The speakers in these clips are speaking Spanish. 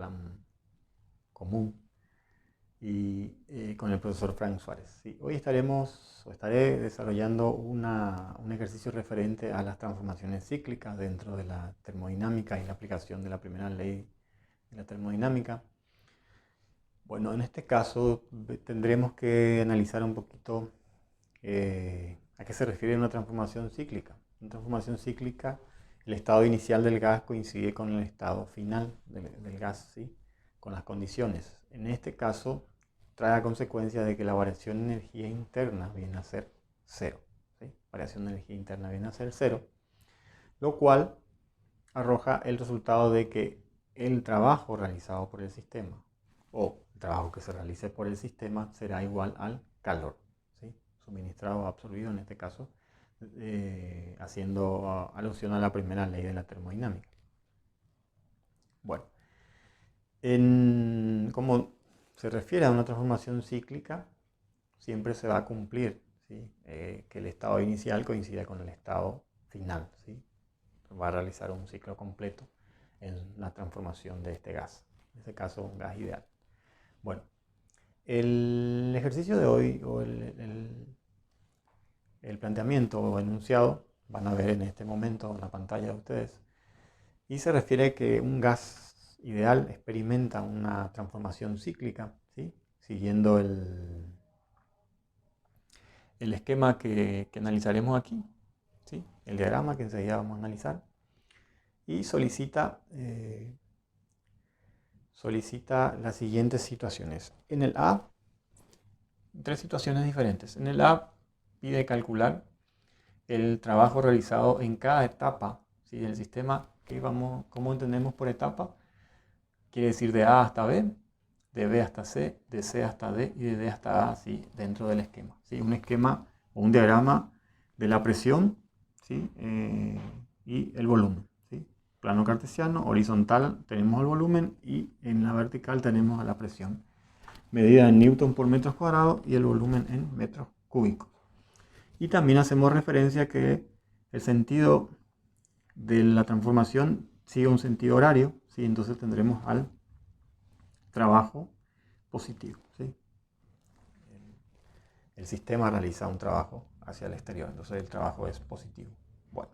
plan común y con el profesor Frank Suárez. Sí, hoy estaré desarrollando un ejercicio referente a las transformaciones cíclicas dentro de la termodinámica y la aplicación de la primera ley de la termodinámica. Bueno, en este caso tendremos que analizar un poquito a qué se refiere una transformación cíclica. Una transformación cíclica, el estado inicial del gas coincide con el estado final del gas, ¿sí? Con las condiciones. En este caso, trae a consecuencia de que la variación de energía interna viene a ser cero. ¿Sí? Variación de energía interna viene a ser cero, lo cual arroja el resultado de que el trabajo realizado por el sistema o el trabajo que se realice por el sistema será igual al calor, ¿sí? Suministrado o absorbido en este caso, haciendo alusión a la primera ley de la termodinámica. Bueno, como se refiere a una transformación cíclica, siempre se va a cumplir, ¿sí? Que el estado inicial coincida con el estado final, ¿sí? Va a realizar un ciclo completo en la transformación de este gas, en este caso un gas ideal. Bueno, el ejercicio de hoy o el planteamiento o enunciado van a ver en este momento en la pantalla de ustedes y se refiere a que un gas ideal experimenta una transformación cíclica, ¿sí? Siguiendo el esquema que analizaremos aquí, ¿sí? El diagrama que enseguida vamos a analizar, y solicita las siguientes situaciones. En el A, tres situaciones diferentes. En el A pide calcular el trabajo realizado en cada etapa, ¿sí? Del sistema. ¿Cómo entendemos por etapa? Quiere decir de A hasta B, de B hasta C, de C hasta D y de D hasta A, ¿sí? Dentro del esquema, ¿sí? Un esquema o un diagrama de la presión, ¿sí? Y el volumen, ¿sí? Plano cartesiano, horizontal tenemos el volumen y en la vertical tenemos a la presión, medida en newton por metros cuadrados y el volumen en metros cúbicos. Y también hacemos referencia a que el sentido de la transformación sigue un sentido horario, ¿sí? Entonces tendremos al trabajo positivo, ¿sí? El sistema realiza un trabajo hacia el exterior, entonces el trabajo es positivo. Bueno.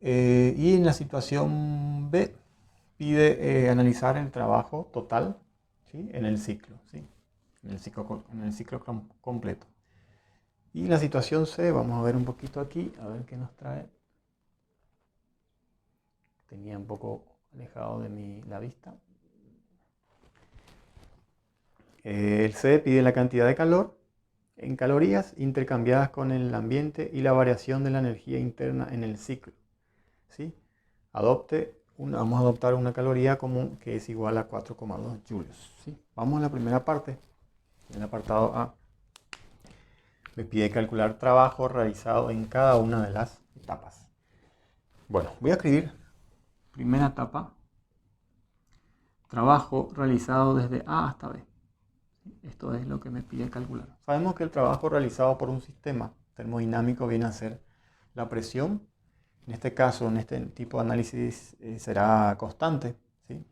Y en la situación B pide analizar el trabajo total, ¿sí? En el ciclo, ¿sí? En el ciclo completo. Y la situación C, vamos a ver un poquito aquí, a ver qué nos trae. Tenía un poco alejado de la vista. El C pide la cantidad de calor en calorías intercambiadas con el ambiente y la variación de la energía interna en el ciclo, ¿sí? Vamos a adoptar una caloría común que es igual a 4,2 julios, ¿sí? Vamos a la primera parte, en el apartado A. Me pide calcular trabajo realizado en cada una de las etapas. Bueno, voy a escribir primera etapa, trabajo realizado desde A hasta B. Esto es lo que me pide calcular. Sabemos que el trabajo realizado por un sistema termodinámico viene a ser la presión. En este caso, en este tipo de análisis será constante, ¿sí?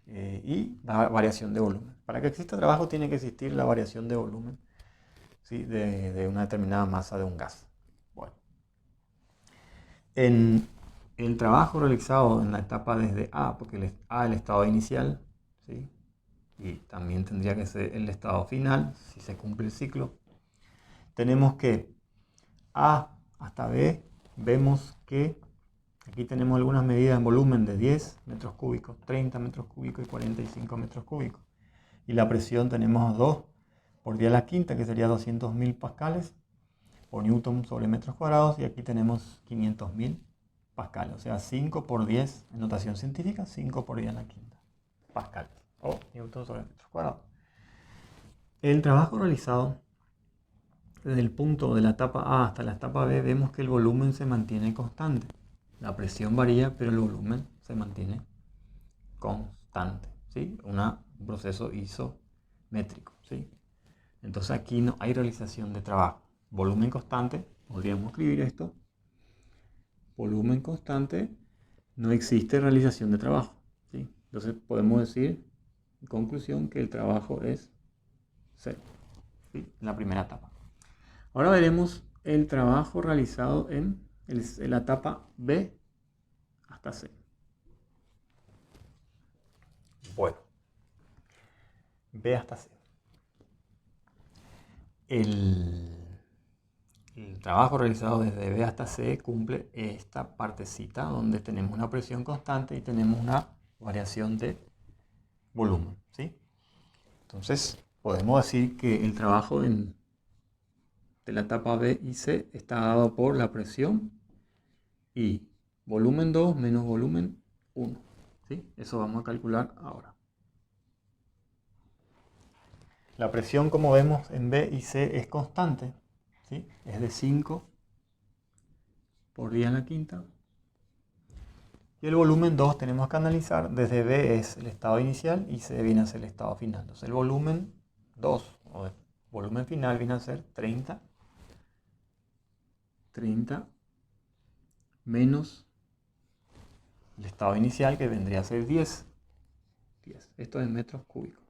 Y la variación de volumen. Para que exista trabajo tiene que existir la variación de volumen, ¿sí? de una determinada masa de un gas. Bueno. En el trabajo realizado en la etapa desde A, porque A es el estado inicial, ¿sí? Y también tendría que ser el estado final, si se cumple el ciclo. Tenemos que A hasta B, vemos que aquí tenemos algunas medidas en volumen de 10 metros cúbicos, 30 metros cúbicos y 45 metros cúbicos. Y la presión tenemos 2 por 10 a la quinta, que sería 200.000 pascales o newton sobre metros cuadrados. Y aquí tenemos 500.000 pascales, o sea 5 por 10 en notación científica, 5 por 10 a la quinta pascales o newton sobre metros cuadrados. El trabajo realizado desde el punto de la etapa A hasta la etapa B, vemos que el volumen se mantiene constante. La presión varía, pero el volumen se mantiene constante, ¿sí? Un proceso isométrico, ¿sí? Entonces aquí no hay realización de trabajo. Volumen constante, podríamos escribir esto. Volumen constante, no existe realización de trabajo, ¿sí? Entonces podemos decir, en conclusión, que el trabajo es 0, ¿sí? En la primera etapa. Ahora veremos el trabajo realizado en la etapa B hasta C. Bueno, B hasta C. El trabajo realizado desde B hasta C cumple esta partecita donde tenemos una presión constante y tenemos una variación de volumen, ¿sí? Entonces podemos decir que el trabajo de la etapa B y C está dado por la presión y volumen 2 menos volumen 1, ¿sí? Eso vamos a calcular ahora. La presión, como vemos en B y C, es constante, ¿sí? Es de 5 por 10 a la quinta. Y el volumen 2 tenemos que analizar. Desde B es el estado inicial y C viene a ser el estado final. Entonces el volumen 2 o el volumen final viene a ser 30 menos el estado inicial, que vendría a ser 10. Esto es en metros cúbicos.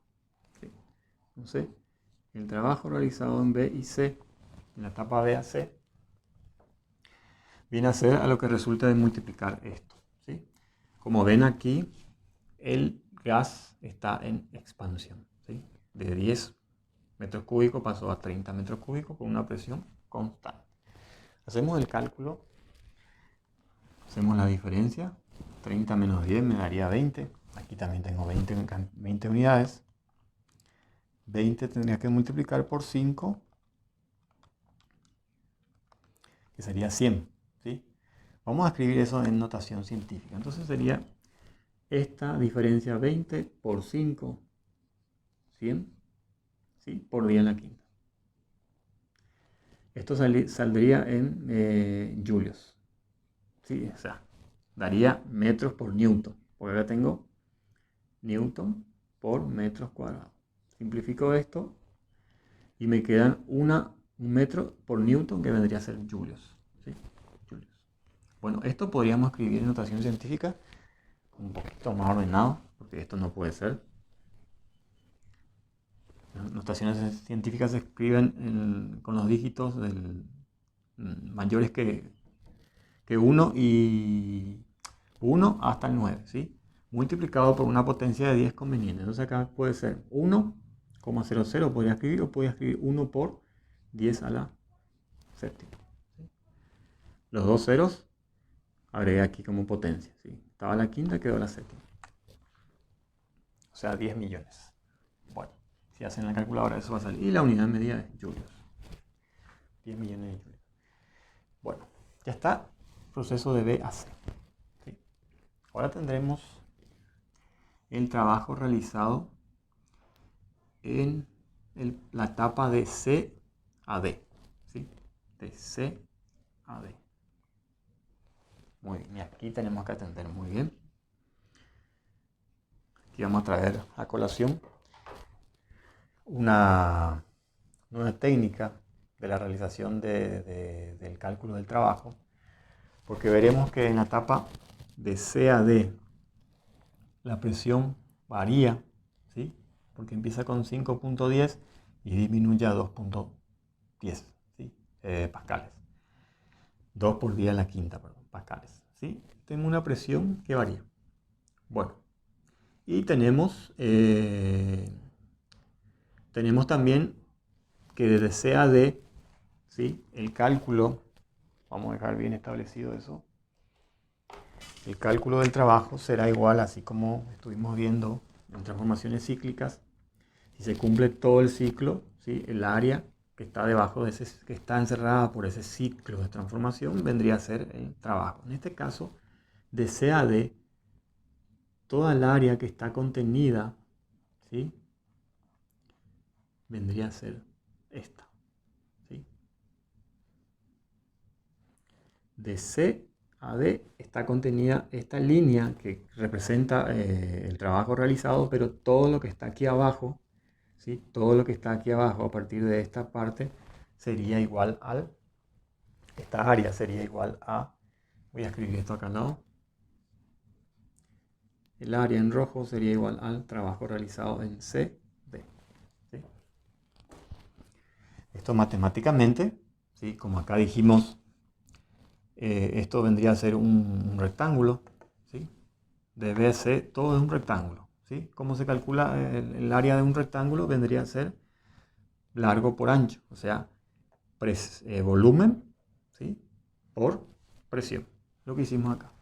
¿Sí? Entonces el trabajo realizado en B y C, en la etapa B a C, viene a ser a lo que resulta de multiplicar esto, ¿sí? Como ven aquí, el gas está en expansión, ¿sí? De 10 metros cúbicos pasó a 30 metros cúbicos con una presión constante. Hacemos el cálculo, hacemos la diferencia. 30 menos 10 me daría 20. Aquí también tengo 20 unidades. 20 tendría que multiplicar por 5, que sería 100, ¿sí? Vamos a escribir eso en notación científica. Entonces sería esta diferencia 20 por 5, 100, ¿sí? Por 10 a la quinta. Esto saldría en julios, ¿sí? O sea, daría metros por newton, porque ahora tengo newton por metros cuadrados. Simplifico esto y me quedan un metro por newton, que vendría a ser julios, ¿sí? Julios. Bueno, esto podríamos escribir en notación científica un poquito más ordenado, porque esto no puede ser. Las notaciones científicas se escriben con los dígitos mayores que 1 y 1 hasta el 9, ¿sí? Multiplicado por una potencia de 10 conveniente. Entonces acá puede ser 1,00, podría escribir, o podría escribir 1 por 10 a la séptima, ¿sí? Los dos ceros agregué aquí como potencia, ¿sí? Estaba la quinta, quedó la séptima. O sea, 10 millones. Bueno, si hacen la calculadora eso va a salir. Y la unidad de medida es julios. 10 millones de julios. Bueno, ya está el proceso de B a C, ¿sí? Ahora tendremos el trabajo realizado en la etapa de C a D, ¿sí? De C a D. Muy bien, y aquí tenemos que atender muy bien. Aquí vamos a traer a colación una técnica de la realización del cálculo del trabajo, porque veremos que en la etapa de C a D la presión varía, ¿sí? Porque empieza con 5.10 y disminuye a 2.10, ¿sí? Pascales. 2 por 10 a la quinta, perdón, pascales, ¿sí? Tengo una presión que varía. Bueno, y tenemos también que desde C a D, ¿sí? El cálculo, vamos a dejar bien establecido eso, el cálculo del trabajo será igual, así como estuvimos viendo en transformaciones cíclicas. Si se cumple todo el ciclo, ¿sí? El área que está debajo de que está encerrada por ese ciclo de transformación, vendría a ser el trabajo. En este caso, de C a D, toda el área que está contenida, ¿sí? Vendría a ser esta, ¿sí? De C a D está contenida esta línea que representa el trabajo realizado, pero todo lo que está aquí abajo, ¿sí? Todo lo que está aquí abajo a partir de esta parte sería igual esta área sería igual a, voy a escribir esto acá al lado, el área en rojo sería igual al trabajo realizado en CD. ¿Sí? Esto matemáticamente, ¿sí? Como acá dijimos, esto vendría a ser un rectángulo, ¿sí? De BC, todo es un rectángulo, ¿sí? ¿Cómo se calcula el área de un rectángulo? Vendría a ser largo por ancho, o sea, volumen, ¿sí? Por presión, lo que hicimos acá.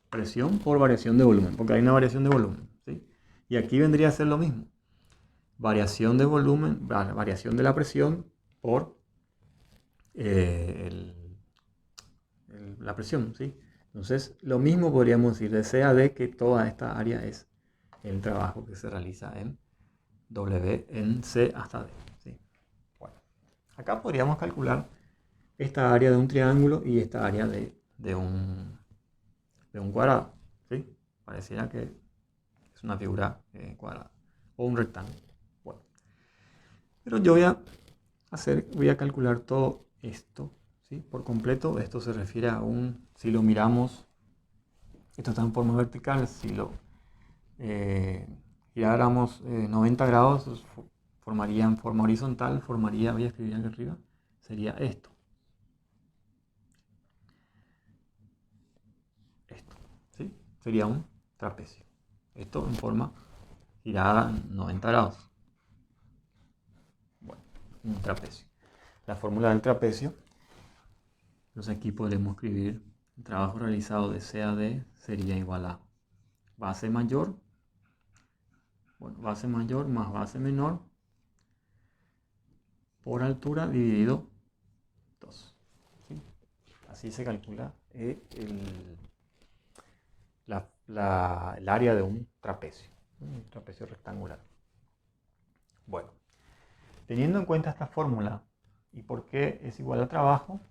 Presión por variación de volumen, porque hay una variación de volumen, ¿sí? Y aquí vendría a ser lo mismo. Variación de volumen, variación de la presión por la presión, ¿sí? Entonces, lo mismo podríamos decir de C a D, que toda esta área es el trabajo que se realiza en W en C hasta D, ¿sí? Bueno, acá podríamos calcular esta área de un triángulo y esta área de un cuadrado, ¿sí? Pareciera que es una figura cuadrada o un rectángulo. Bueno, pero yo voy a calcular todo esto, ¿sí? Por completo. Esto se refiere a si lo miramos, esto está en forma vertical, si lo giráramos 90 grados, formaría en forma horizontal, voy a escribir aquí arriba, sería esto. Esto, ¿sí? Sería un trapecio. Esto en forma girada 90 grados. Bueno, un trapecio. La fórmula del trapecio, entonces aquí podemos escribir el trabajo realizado de C a D sería igual a base mayor, base mayor más base menor por altura dividido 2. ¿Sí? Así se calcula el área de un trapecio rectangular. Bueno, teniendo en cuenta esta fórmula y por qué es igual al trabajo,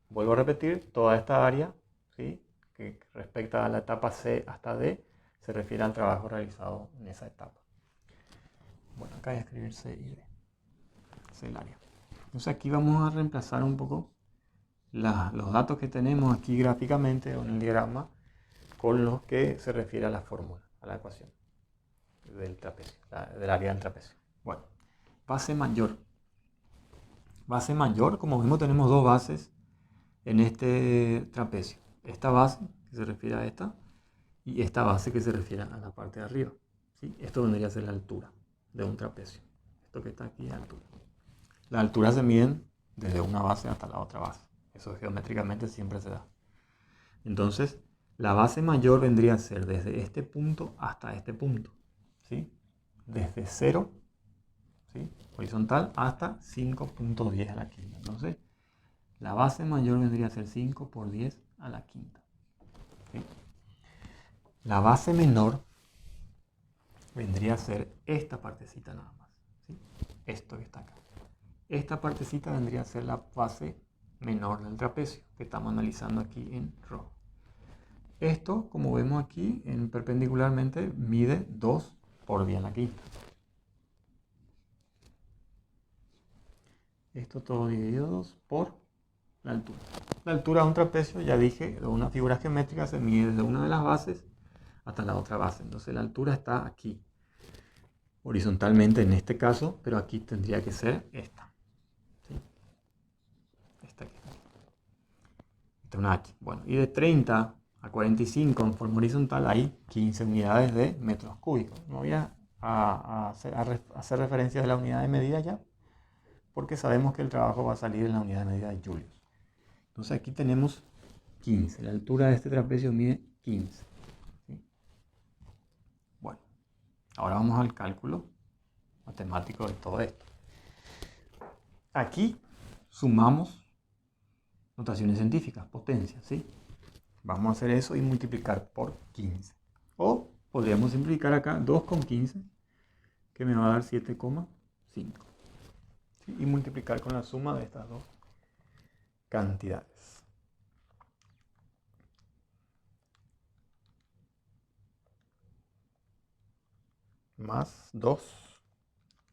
vuelvo a repetir, toda esta área, ¿sí?, que respecta a la etapa C hasta D, se refiere al trabajo realizado en esa etapa. Bueno, acá voy a escribir C y D. Es el área. Entonces aquí vamos a reemplazar un poco los datos que tenemos aquí gráficamente o en el diagrama con los que se refiere a la fórmula, a la ecuación del trapecio, del área del trapecio. Bueno, base mayor. Base mayor, como vemos, tenemos dos bases en este trapecio. Esta base que se refiere a esta y esta base que se refiere a la parte de arriba, ¿sí? Esto vendría a ser la altura de un trapecio. Esto que está aquí es altura. Las alturas se miden desde una base hasta la otra base. Eso geométricamente siempre se da. Entonces, la base mayor vendría a ser desde este punto hasta este punto, ¿sí? Desde 0, ¿sí?, horizontal, hasta 5.10 a la quinta. Entonces, la base mayor vendría a ser 5 por 10 a la quinta. ¿Sí? La base menor vendría a ser esta partecita nada más, ¿sí? Esto que está acá. Esta partecita vendría a ser la base menor del trapecio que estamos analizando aquí en rojo. Esto, como vemos aquí, perpendicularmente mide 2 por 10 a la quinta. Esto todo dividido 2 por la altura. La altura de un trapecio, ya dije, de una figura geométrica se mide desde una de las bases hasta la otra base. Entonces la altura está aquí, horizontalmente en este caso, pero aquí tendría que ser esta. ¿Sí? Esta aquí. Esta es una H. Bueno, y de 30 a 45 en forma horizontal hay 15 unidades de metros cúbicos. No voy a hacer referencia de la unidad de medida ya, porque sabemos que el trabajo va a salir en la unidad de medida de julios. Entonces aquí tenemos 15. La altura de este trapecio mide 15. ¿Sí? Bueno, ahora vamos al cálculo matemático de todo esto. Aquí sumamos notaciones científicas, potencias, ¿sí? Vamos a hacer eso y multiplicar por 15. O podríamos simplificar acá 2 con 15, que me va a dar 7,5. ¿Sí? Y multiplicar con la suma de estas dos cantidades. Más 2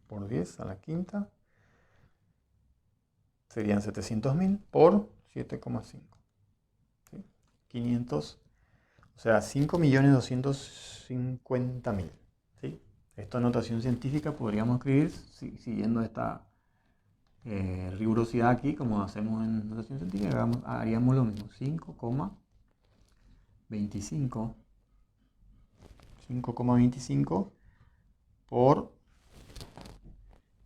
por 10 a la quinta serían 700.000 por 7,5. ¿Sí? 500 O sea, 5.250.000. ¿Sí? Esto en notación científica podríamos escribir, siguiendo esta rigurosidad aquí, como hacemos en notación científica, haríamos lo mismo. 5,25 por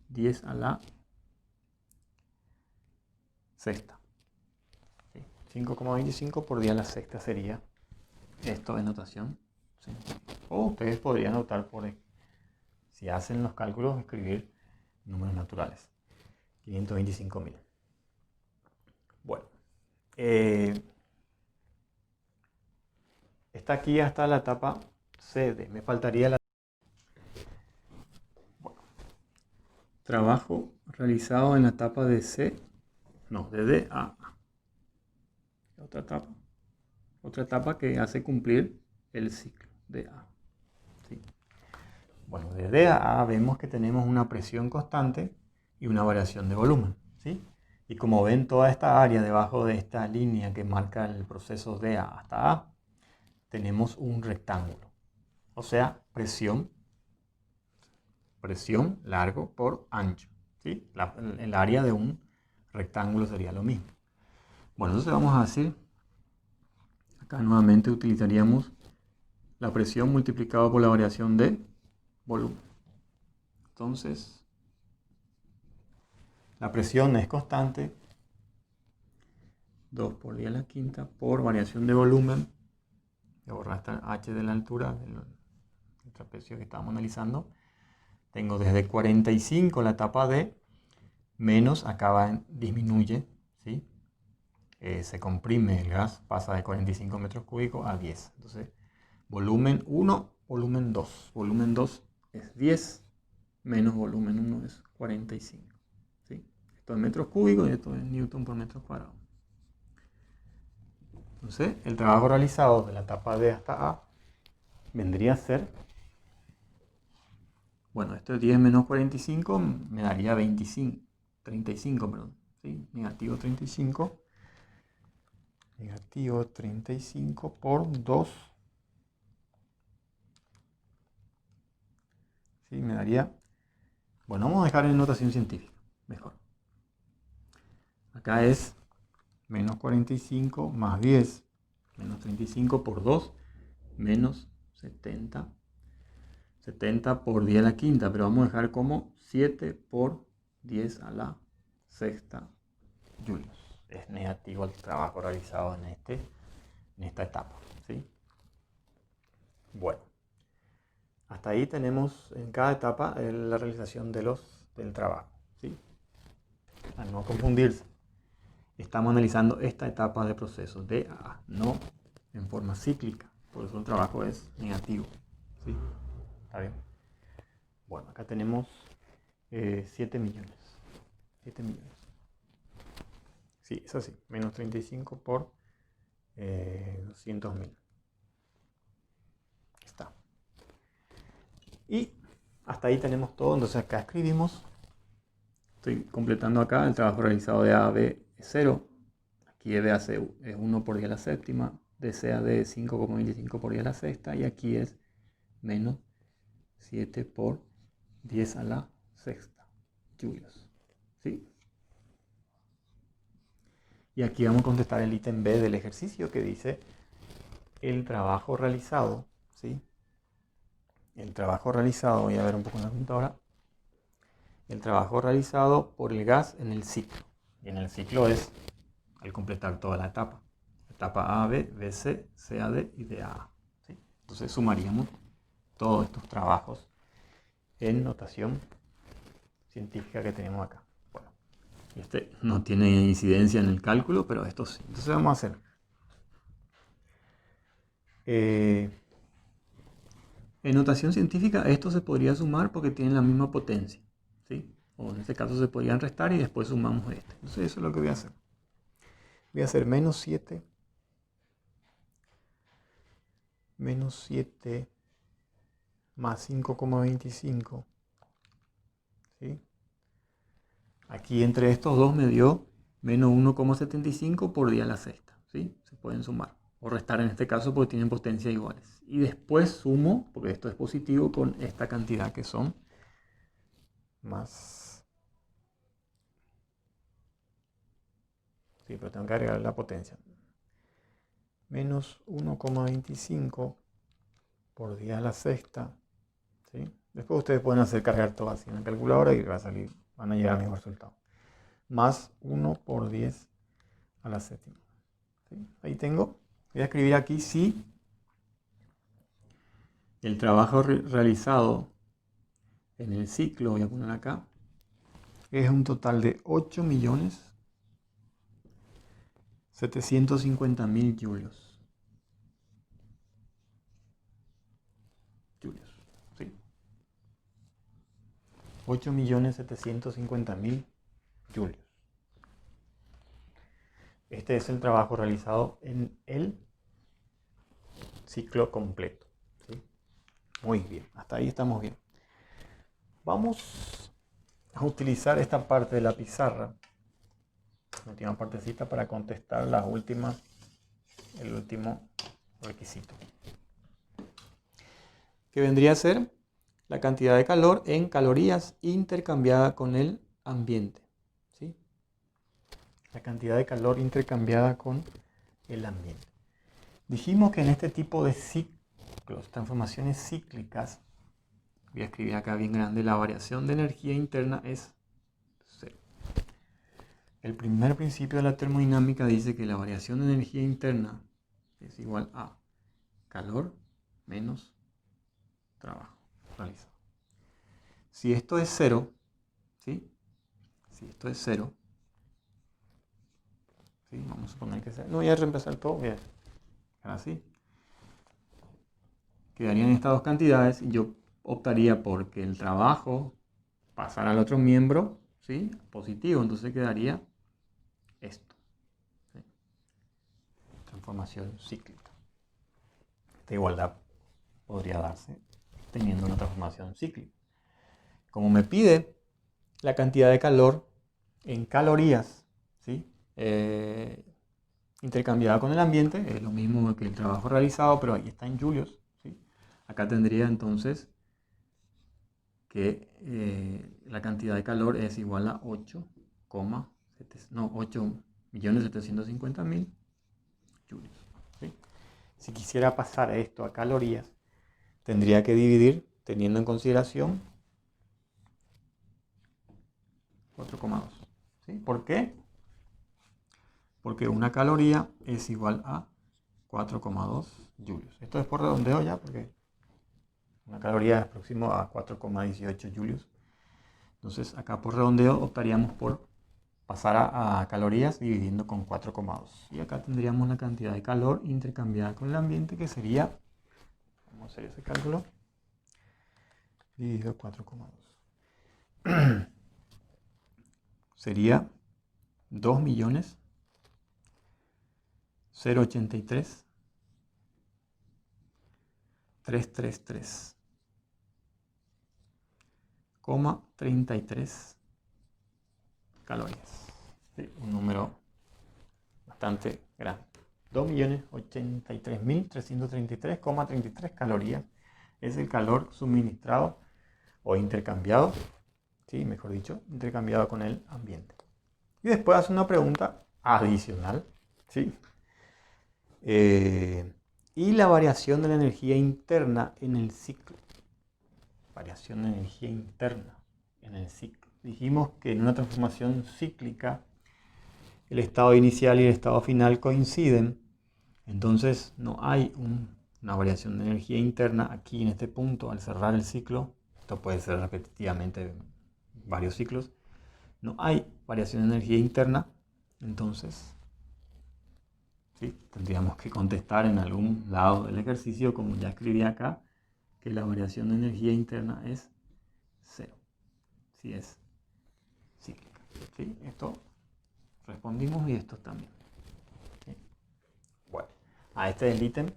10 a la sexta. ¿Sí? 5,25 por 10 a la sexta sería esto en notación científica. O ustedes podrían optar por, si hacen los cálculos, escribir números naturales. 525.000. Bueno. Está aquí hasta la etapa CD. Me faltaría la... Bueno. Trabajo realizado en la etapa de C. No, de D a A. Otra etapa que hace cumplir el ciclo de A. ¿Sí? Bueno, de D a A vemos que tenemos una presión constante y una variación de volumen. ¿Sí? Y como ven, toda esta área debajo de esta línea que marca el proceso de A hasta A, tenemos un rectángulo. O sea, presión largo por ancho. ¿Sí? El área de un rectángulo sería lo mismo. Bueno, entonces vamos a decir, acá nuevamente utilizaríamos la presión multiplicada por la variación de volumen. Entonces, la presión es constante, 2 por 10 a la quinta por variación de volumen. Voy a borrar esta h de la altura del trapecio que estábamos analizando. Tengo desde 45 la etapa D, menos acá disminuye, ¿sí? Se comprime el gas, pasa de 45 metros cúbicos a 10. Entonces, volumen 1, volumen 2. Volumen 2 es 10, menos volumen 1 es 45. ¿Sí? Esto es metros cúbicos y esto es newton por metro cuadrado. Entonces, el trabajo realizado de la etapa D hasta A vendría a ser, bueno, esto es 10 menos 45, me daría 35, perdón. ¿Sí? Negativo 35. Negativo 35 por 2. ¿Sí? Me daría... Bueno, vamos a dejar en notación científica. Mejor. Acá es menos 45 más 10. Menos 35 por 2. Menos 70. 70 por 10 a la quinta. Pero vamos a dejar como 7 por 10 a la sexta julios. Es negativo el trabajo realizado en esta etapa. ¿Sí? Bueno. Hasta ahí tenemos en cada etapa la realización del trabajo. ¿Sí? A no confundirse. Estamos analizando esta etapa de proceso de A, no en forma cíclica. Por eso el trabajo es negativo. ¿Sí? ¿Está bien? Bueno, acá tenemos 7 millones. 7 millones. Sí, es así. Menos 35 por 200.000. Está. Y hasta ahí tenemos todo. Entonces acá escribimos. Estoy completando acá el trabajo realizado de A a B es 0. Aquí de B a C es 1 por 10 a la séptima. De C a D es 5,25 por 10 a la sexta. Y aquí es menos 7 por 10 a la sexta julios. ¿Sí? Y aquí vamos a contestar el ítem B del ejercicio que dice el trabajo realizado. ¿Sí? El trabajo realizado, voy a ver un poco en la computadora. El trabajo realizado por el gas en el ciclo. Y en el ciclo es al completar toda la etapa. Etapa A, B, B, C, C, A, D y D, A, A. ¿Sí? Entonces sumaríamos todos estos trabajos en notación científica que tenemos acá. Bueno, este no tiene incidencia en el cálculo, pero esto sí. Entonces vamos a hacer. En notación científica esto se podría sumar porque tienen la misma potencia. ¿Sí? O en este caso se podrían restar y después sumamos este. Entonces eso es lo que voy a hacer. Voy a hacer menos 7. Menos 7 más 5,25. ¿Sí? Aquí entre estos dos me dio menos 1,75 por 10 a la sexta. ¿Sí? Se pueden sumar. o restar en este caso porque tienen potencias iguales. Y después sumo, porque esto es positivo, con esta cantidad que son más... Sí, pero tengo que agregar la potencia. Menos 1,25 por 10 a la sexta. ¿Sí? Después ustedes pueden hacer cargar todo así en la calculadora y va a salir, van a llegar al mismo resultado. Más 1 por 10 a la séptima. ¿Sí? Ahí tengo. Voy a escribir aquí si el trabajo realizado en el ciclo, voy a poner acá, es un total de 8.750.000 julios. ¿Sí? 8.750.000 julios. Este es el trabajo realizado en el ciclo completo. ¿Sí? Muy bien, hasta ahí estamos bien. Vamos a utilizar esta parte de la pizarra, la última partecita, para contestar el último requisito, que vendría a ser la cantidad de calor en calorías intercambiada con el ambiente. ¿Sí? La cantidad de calor intercambiada con el ambiente. Dijimos que en este tipo de ciclos, transformaciones cíclicas, voy a escribir acá bien grande, la variación de energía interna es cero. El primer principio de la termodinámica dice que la variación de energía interna es igual a calor menos trabajo realizado. Si esto es cero, ¿sí? Si esto es cero, ¿sí? Vamos a suponer que sea. No voy a reemplazar todo, voy a dejar así. Quedarían estas dos cantidades y yo optaría por que el trabajo pasara al otro miembro, ¿sí? Positivo, entonces quedaría esto. ¿Sí? Transformación cíclica. Esta igualdad podría darse teniendo una transformación cíclica. Como me pide la cantidad de calor en calorías, ¿sí? Intercambiada con el ambiente, es lo mismo que el trabajo realizado, pero ahí está en julios. ¿Sí? Acá tendría entonces que la cantidad de calor es igual a 8.750.000 julios. ¿Sí? Si quisiera pasar esto a calorías, tendría que dividir teniendo en consideración 4,2. ¿Sí? ¿Por qué? Porque una caloría es igual a 4,2 julios. Esto es por redondeo ya, porque una caloría es próximo a 4,18 julios. Entonces acá por redondeo optaríamos por pasar a calorías dividiendo con 4,2. Y acá tendríamos la cantidad de calor intercambiada con el ambiente, que sería, vamos a hacer ese cálculo, dividido 4,2. Sería 2.083.333,33 calorías. Sí, un número bastante grande. 2.083.333,33 calorías es el calor suministrado o intercambiado, ¿sí? Mejor dicho, intercambiado con el ambiente. Y después hace una pregunta adicional, ¿sí? Y la variación de la energía interna en el ciclo. Variación de energía interna en el ciclo. Dijimos que en una transformación cíclica el estado inicial y el estado final coinciden, entonces no hay una variación de energía interna aquí en este punto al cerrar el ciclo. Esto puede ser repetitivamente varios ciclos. No hay variación de energía interna, entonces ¿sí? Tendríamos que contestar en algún lado del ejercicio, como ya escribí acá, que la variación de energía interna es cero, si es cíclica. ¿Sí? Esto respondimos y esto también. ¿Sí? Bueno, este es el ítem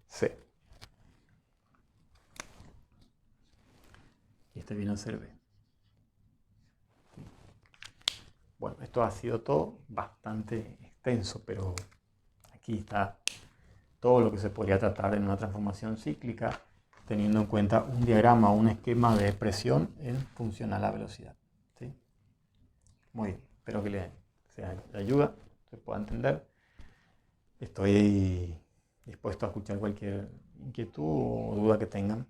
C. Y este viene a ser B. ¿Sí? Bueno, esto ha sido todo bastante extenso, pero aquí está todo lo que se podría tratar en una transformación cíclica, teniendo en cuenta un diagrama o un esquema de presión en función a la velocidad. ¿Sí? Muy bien, espero que le sea de ayuda, se pueda entender. Estoy dispuesto a escuchar cualquier inquietud o duda que tengan.